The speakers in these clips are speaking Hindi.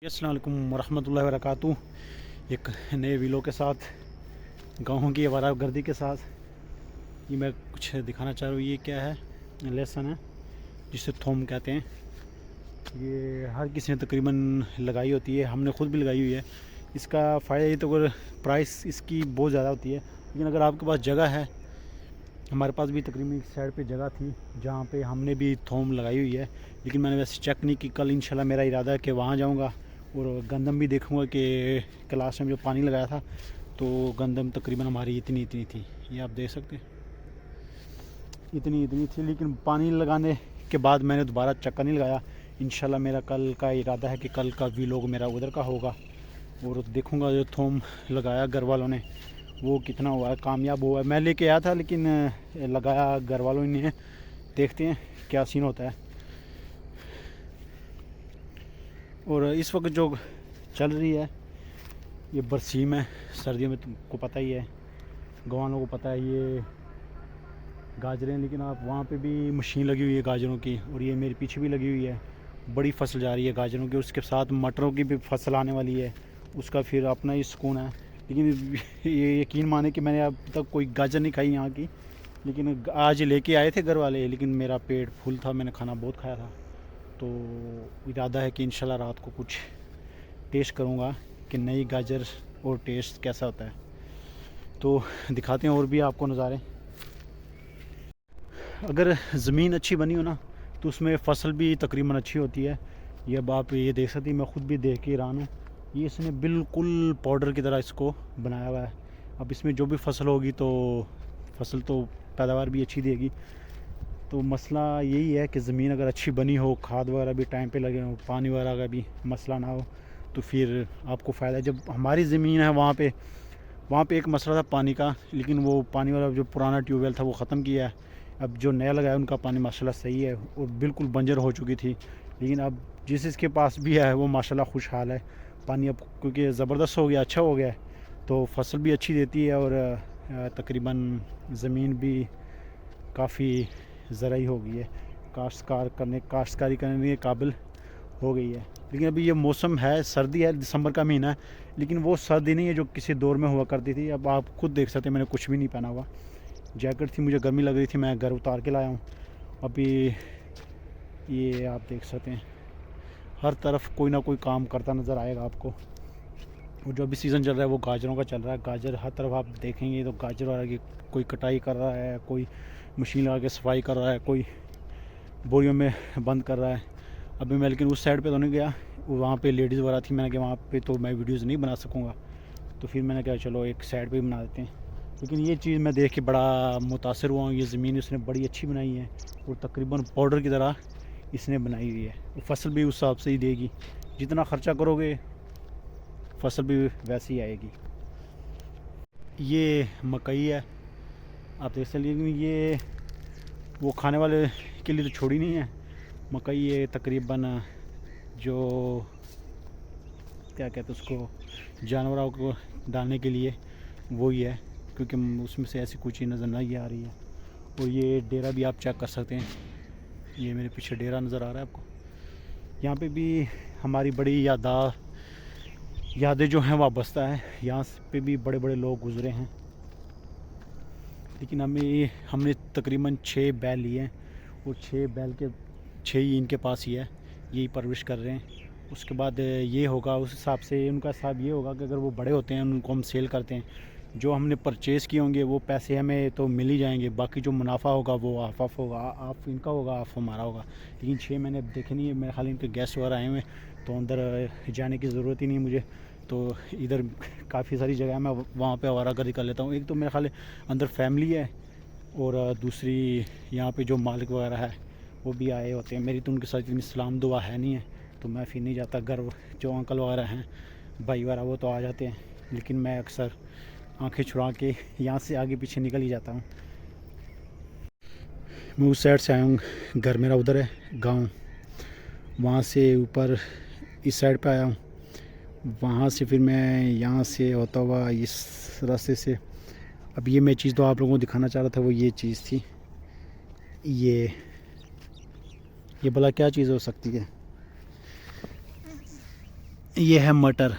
अस्सलाम वालेकुम वरहमतुल्लाहि वबरकातुहू। एक नए वीडियो के साथ, गाँव की आवारागर्दी के साथ ये मैं कुछ दिखाना चाह रहा हूँ। ये क्या है? लहसुन है, जिसे थोम कहते हैं। ये हर किसी ने तकरीबन लगाई होती है, हमने ख़ुद भी लगाई हुई है। इसका फ़ायदा ये तो अगर प्राइस इसकी बहुत ज़्यादा होती है, लेकिन अगर आपके पास जगह है, हमारे पास भी तकरीबन एक साइड पे जगह थी जहाँ पे हमने भी थोम लगाई हुई है। लेकिन मैंने वैसे चेक नहीं की। कल इंशाल्लाह मेरा इरादा है कि वहाँ जाऊँगा और गंदम भी देखूँगा कि क्लास में जो पानी लगाया था तो गंदम तकरीबन हमारी इतनी इतनी थी। ये आप देख सकते हैं, इतनी इतनी थी। लेकिन पानी लगाने के बाद मैंने दोबारा चक्कर नहीं लगाया। इंशाल्लाह मेरा कल का इरादा है कि कल का व्लॉग मेरा उधर का होगा और देखूँगा जो थोम लगाया घर वालों ने वो कितना हुआ है, कामयाब हुआ है। मैं लेके आया था लेकिन लगाया घर वालों ने। देखते हैं क्या सीन होता है। और इस वक्त जो चल रही है ये बरसीम है। सर्दियों में तुमको पता ही है, गाँव वालों को पता है, ये गाजरें। लेकिन आप वहाँ पे भी मशीन लगी हुई है गाजरों की, और ये मेरे पीछे भी लगी हुई है। बड़ी फसल जा रही है गाजरों की, उसके साथ मटरों की भी फसल आने वाली है। उसका फिर अपना ही सुकून है। लेकिन ये यकीन माने कि मैंने अब तक कोई गाजर नहीं खाई यहाँ की, लेकिन आज लेके आए थे घर वाले। लेकिन मेरा पेट फुल था, मैंने खाना बहुत खाया था। तो इरादा है कि इंशाल्लाह रात को कुछ टेस्ट करूँगा कि नई गाजर और टेस्ट कैसा होता है। तो दिखाते हैं और भी आपको नज़ारे। अगर ज़मीन अच्छी बनी हो ना तो उसमें फ़सल भी तकरीबन अच्छी होती है। ये अब आप ये देख सकती हैं, मैं ख़ुद भी देख के हैरान हूँ। ये इसने बिल्कुल पाउडर की तरह इसको बनाया हुआ है। अब इसमें जो भी फसल होगी तो फसल तो पैदावार भी अच्छी देगी। तो मसला यही है कि ज़मीन अगर अच्छी बनी हो, खाद वगैरह भी टाइम पे लगे हो, पानी वगैरह का भी मसला ना हो, तो फिर आपको फ़ायदा है। जब हमारी ज़मीन है वहाँ पे एक मसला था पानी का, लेकिन वो पानी वाला जो पुराना ट्यूबवेल था वो ख़त्म किया है। अब जो नया लगाया उनका पानी माशाल्लाह सही है और बिल्कुल बंजर हो चुकी थी। लेकिन अब जिस इसके पास भी है वो माशाल्लाह खुशहाल है। पानी अब क्योंकि ज़बरदस्त हो गया, अच्छा हो गया है, तो फसल भी अच्छी देती है और तकरीबन ज़मीन भी काफ़ी ज़रई हो गई है, काश्तकारी करने के काबिल हो गई है। लेकिन अभी ये मौसम है, सर्दी है, दिसंबर का महीना है, लेकिन वो सर्दी नहीं है जो किसी दौर में हुआ करती थी। अब आप खुद देख सकते हैं, मैंने कुछ भी नहीं पहना हुआ। जैकेट थी, मुझे गर्मी लग रही थी, मैं घर उतार के लाया हूँ। अभी ये आप देख सकते हैं, हर तरफ कोई ना कोई काम करता नज़र आएगा आपको। और जो अभी सीज़न चल रहा है वो गाजरों का चल रहा है। गाजर हर तरफ आप देखेंगे तो गाजर वाला की कोई कटाई कर रहा है, कोई मशीन लगा के सफाई कर रहा है, कोई बोरियों में बंद कर रहा है। अभी मैं लेकिन उस साइड पे तो नहीं गया, वहाँ पे लेडीज़ वगैरह थी। मैंने कहा वहाँ पे तो मैं वीडियोज़ नहीं बना सकूँगा, तो फिर मैंने कहा चलो एक साइड पे बना देते हैं। लेकिन ये चीज़ मैं देख के बड़ा मुतासिर हुआ हूँ। ये ज़मीन इसने बड़ी अच्छी बनाई है और तकरीबन पाउडर की तरह इसने बनाई हुई है। फसल भी उस हिसाब से ही देगी, जितना ख़र्चा करोगे फसल भी वैसे ही आएगी। ये मकई है, आप देख सकते। लेकिन ये वो खाने वाले के लिए तो छोड़ी नहीं है मकई। ये तकरीबन जो क्या कहते हैं उसको, जानवरों को डालने के लिए वही है, क्योंकि उसमें से ऐसी कोई चीज़ नज़र नहीं आ रही है। और ये डेरा भी आप चेक कर सकते हैं, ये मेरे पीछे डेरा नज़र आ रहा है आपको। यहाँ पे भी हमारी बड़ी यादें जो हैं वाबस्ता है। यहाँ पे भी बड़े बड़े लोग गुज़रे हैं। लेकिन हमने तकरीबन 6 बैल लिए हैं और 6 बैल के 6 ही इनके पास ही है, यही परवरिश कर रहे हैं। उसके बाद ये होगा, उस हिसाब से उनका हिसाब ये होगा कि अगर वो बड़े होते हैं उनको हम सेल करते हैं, जो हमने परचेज़ किए होंगे वो पैसे हमें तो मिल ही जाएंगे। बाकी जो मुनाफा होगा वो हाफ होगा, हाफ इनका होगा, हाफ हमारा होगा। लेकिन 6 मैंने देखे नहीं है, मेरे ख्याल इनके गेस्ट वगैरह आए हुए, तो अंदर जाने की ज़रूरत ही नहीं मुझे। तो इधर काफ़ी सारी जगह है, मैं वहाँ पे आवारागर्दी कर लेता हूँ। एक तो मेरे ख्याल अंदर फैमिली है और दूसरी यहाँ पे जो मालिक वगैरह है वो भी आए होते हैं। मेरी तो उनके साथ इतनी सलाम दुआ है नहीं है, तो मैं फिर नहीं जाता। घर जो अंकल वगैरह हैं, भाई वगैरह, वो तो आ जाते हैं, लेकिन मैं अक्सर आंखें छुड़ा के यहाँ से आगे पीछे निकल ही जाता हूँ। मैं उस साइड से आया हूँ, घर मेरा उधर है गांव, वहाँ से ऊपर इस साइड पे आया हूँ। वहाँ से फिर मैं यहाँ से होता हुआ इस रास्ते से। अब ये मैं चीज़ तो आप लोगों को दिखाना चाह रहा था, वो ये चीज़ थी। ये भला क्या चीज़ हो सकती है? ये है मटर,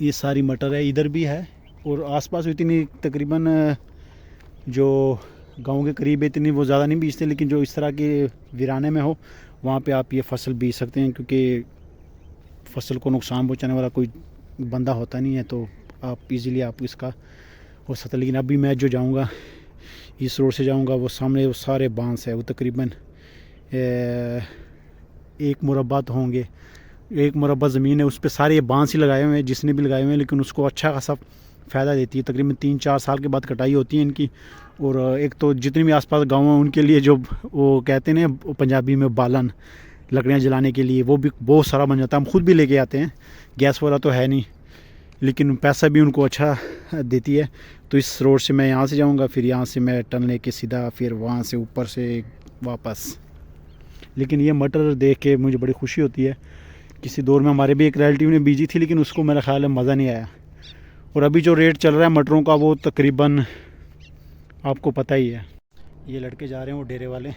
ये सारी मटर है, इधर भी है। और आसपास इतनी तकरीबन जो गांव के करीब है इतनी वो ज़्यादा नहीं बीजते, लेकिन जो इस तरह के वीराने में हो वहाँ पे आप ये फसल बीज सकते हैं, क्योंकि फसल को नुकसान पहुँचाने वाला कोई बंदा होता नहीं है, तो आप इजीली आप इसका हो सकता है। लेकिन अभी मैं जो जाऊँगा इस रोड से जाऊँगा, वो सामने वो सारे बांस है, वो तकरीबन 1 मुरब्बा तो होंगे, 1 मुरब्बा ज़मीन है, उस पर सारे ये बांस ही लगाए हुए हैं जिसने भी लगाए हुए हैं, लेकिन उसको अच्छा खासा फ़ायदा देती है। तकरीबन 3-4 साल के बाद कटाई होती है इनकी। और एक तो जितने भी आसपास गांव हैं उनके लिए जो वो कहते हैं ना पंजाबी में बालन, लकड़ियाँ जलाने के लिए, वो भी बहुत सारा बन जाता है। हम खुद भी लेके आते हैं, गैस वाला तो है नहीं, लेकिन पैसा भी उनको अच्छा देती है। तो इस रोड से मैं यहाँ से जाऊँगा, फिर यहाँ से मैं टर्न लेके सीधा फिर वहाँ से ऊपर से वापस। लेकिन ये मटर देख के मुझे बड़ी खुशी होती है। किसी दौर में हमारे भी एक रिलेटिव ने बीजी थी, लेकिन उसको मेरा ख्याल है मज़ा नहीं आया। और अभी जो रेट चल रहा है मटरों का वो तकरीबन आपको पता ही है। ये लड़के जा रहे हैं वो डेरे वाले,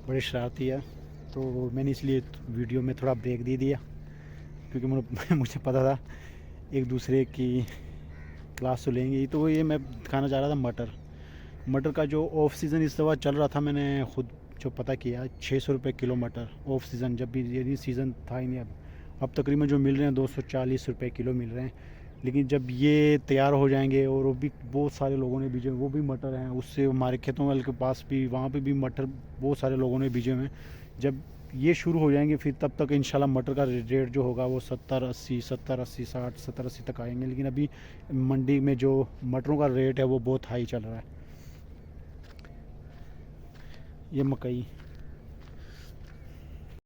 बड़े शरारती है, तो मैंने इसलिए वीडियो में थोड़ा ब्रेक दे दिया, क्योंकि मुझे पता था एक दूसरे की क्लास तो लेंगे। तो ये मैं दिखाना चाह रहा था मटर का जो ऑफ सीज़न इस दफ़ा चल रहा था, मैंने खुद जो पता किया 600 रुपये किलो मटर ऑफ सीज़न, जब भी ये सीज़न था ही नहीं। अब तकरीबन जो मिल रहे हैं 240 रुपये किलो मिल रहे हैं। लेकिन जब ये तैयार हो जाएंगे, और वो भी बहुत सारे लोगों ने बीजे, वो भी मटर हैं, उससे हमारे खेतों वाले के पास भी वहाँ पे भी मटर बहुत सारे लोगों ने बीजे हुए हैं। जब ये शुरू हो जाएंगे फिर तब तक इंशाल्लाह मटर का रेट जो होगा वो 70-80, 60 तक आएंगे। लेकिन अभी मंडी में जो मटरों का रेट है वो बहुत हाई चल रहा है। ये मकई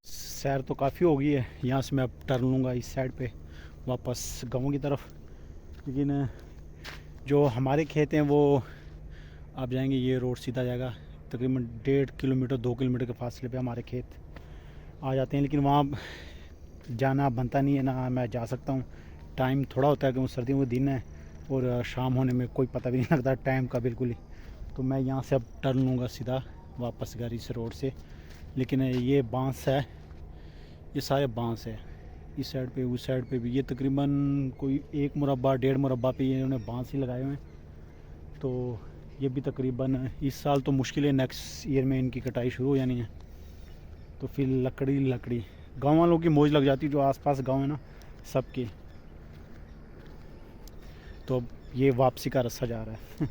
सैर तो काफ़ी हो गई है, यहाँ से मैं अब टर्न लूँगा इस साइड पे वापस गाँव की तरफ। लेकिन जो हमारे खेत हैं वो आप जाएंगे, ये रोड सीधा जाएगा, तकरीबन 1.5 किलोमीटर 2 किलोमीटर के फासले पे हमारे खेत आ जाते हैं। लेकिन वहाँ जाना बनता नहीं है ना, मैं जा सकता हूँ। टाइम थोड़ा होता है कि वो सर्दियों के दिन है और शाम होने में कोई पता भी नहीं लगता टाइम का बिल्कुल ही। तो मैं यहाँ से अब टर्न लूँगा सीधा वापस घर इस रोड से। लेकिन ये बांस है, ये सारे बांस है, इस साइड पे उस साइड पे भी। ये तकरीबन कोई 1 मुरब्बा 1.5 मुरब्बा पे इन्होंने बांस ही लगाए हुए हैं। तो ये भी तकरीबन इस साल तो मुश्किल है, नेक्स्ट ईयर में इनकी कटाई शुरू हो जानी है। तो फिर लकड़ी गांव वालों की मौज लग जाती, जो आसपास गांव है ना सबकी। तो अब ये वापसी का रास्ता जा रहा है।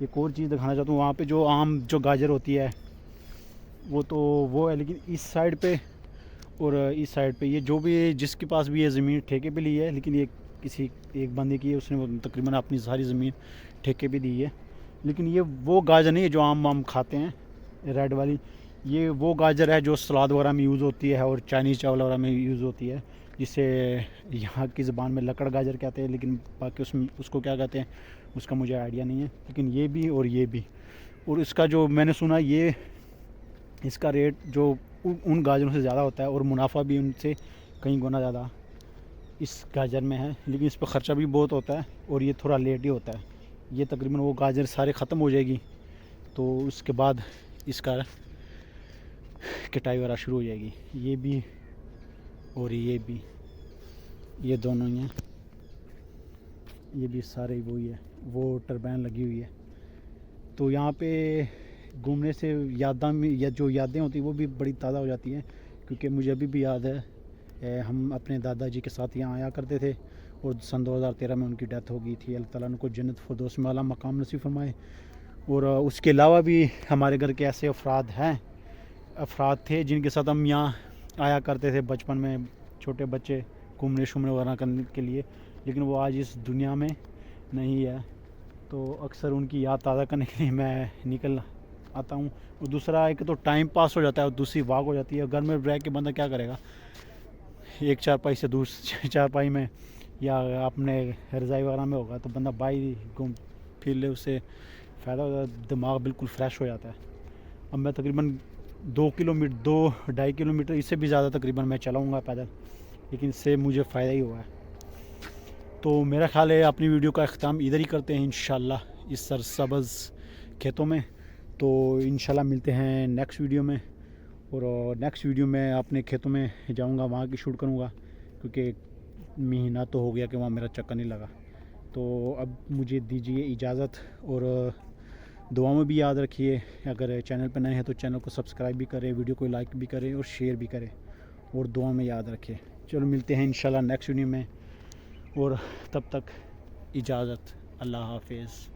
एक और चीज़ दिखाना चाहता हूँ, वहाँ पे जो आम जो गाजर होती है वो तो वो है, लेकिन इस साइड पे और इस साइड पे ये जो भी जिसके पास भी ये ज़मीन ठेके पे ली है, लेकिन ये किसी एक बंदे की है, उसने तकरीबन अपनी सारी ज़मीन ठेके पे दी है। लेकिन ये वो गाजर नहीं है जो आम खाते हैं रेड वाली, ये वो गाजर है जो सलाद वगैरह में यूज़ होती है और चाइनीज़ चावल वगैरह में यूज़ होती है, जिसे यहाँ की ज़बान में लकड़ गाजर कहते हैं, लेकिन बाकी उसमें उसको क्या कहते हैं उसका मुझे आइडिया नहीं है। लेकिन ये भी और ये भी, और इसका जो मैंने सुना ये इसका रेट जो उन गाजरों से ज़्यादा होता है और मुनाफा भी उनसे कई गुना ज़्यादा इस गाजर में है। लेकिन इस पर ख़र्चा भी बहुत होता है और ये थोड़ा लेट ही होता है। ये तकरीबन वो गाजर सारे ख़त्म हो जाएगी तो उसके बाद इसका कटाई वगैरह शुरू हो जाएगी। ये भी और ये भी, ये दोनों ही हैं, ये भी सारे वही है, वो टरबाइन लगी हुई है। तो यहाँ पे घूमने से जो यादें होती हैं वो भी बड़ी ताज़ा हो जाती हैं, क्योंकि मुझे अभी भी याद है हम अपने दादाजी के साथ यहाँ आया करते थे और सन 2013 में उनकी डेथ हो गई थी। अल्लाह ताला उनको जन्नत फिरदौस में आला मकाम नसीब फरमाए। और उसके अलावा भी हमारे घर के ऐसे अफराद थे जिनके साथ हम यहाँ आया करते थे बचपन में, छोटे बच्चे घूमने शूमने वगैरह करने के लिए, लेकिन वो आज इस दुनिया में नहीं है। तो अक्सर उनकी याद ताज़ा करने के लिए मैं निकल आता हूँ। और दूसरा एक तो टाइम पास हो जाता है और दूसरी वाक हो जाती है। घर में रह के बंदा क्या करेगा, एक चारपाई से दूसरी चारपाई में या अपने रज़ाई वगैरह में होगा तो बंदा बाई घूम फिर ले, उससे फ़ायदा होता है, दिमाग बिल्कुल फ्रेश हो जाता है। अब मैं तकरीबन 2-2.5 किलोमीटर इससे भी ज़्यादा तकरीबन मैं चलाऊँगा पैदल, लेकिन इससे मुझे फ़ायदा ही हुआ है। तो मेरा ख्याल है अपनी वीडियो का अख्ताम इधर ही करते हैं इंशाल्लाह इस सरसब्ज़ खेतों में। तो इंशाल्लाह मिलते हैं नेक्स्ट वीडियो में। और नेक्स्ट वीडियो में अपने खेतों में जाऊंगा, वहाँ की शूट करूंगा, क्योंकि महीना तो हो गया कि वहाँ मेरा चक्कर नहीं लगा। तो अब मुझे दीजिए इजाज़त, और दुआ में भी याद रखिए। अगर चैनल पर नए हैं तो चैनल को सब्सक्राइब भी करें, वीडियो को लाइक भी करें और शेयर भी करें, और दुआ में याद रखें। चलो मिलते हैं इंशाल्लाह नेक्स्ट वीडियो में, और तब तक इजाज़त, अल्लाह हाफिज़।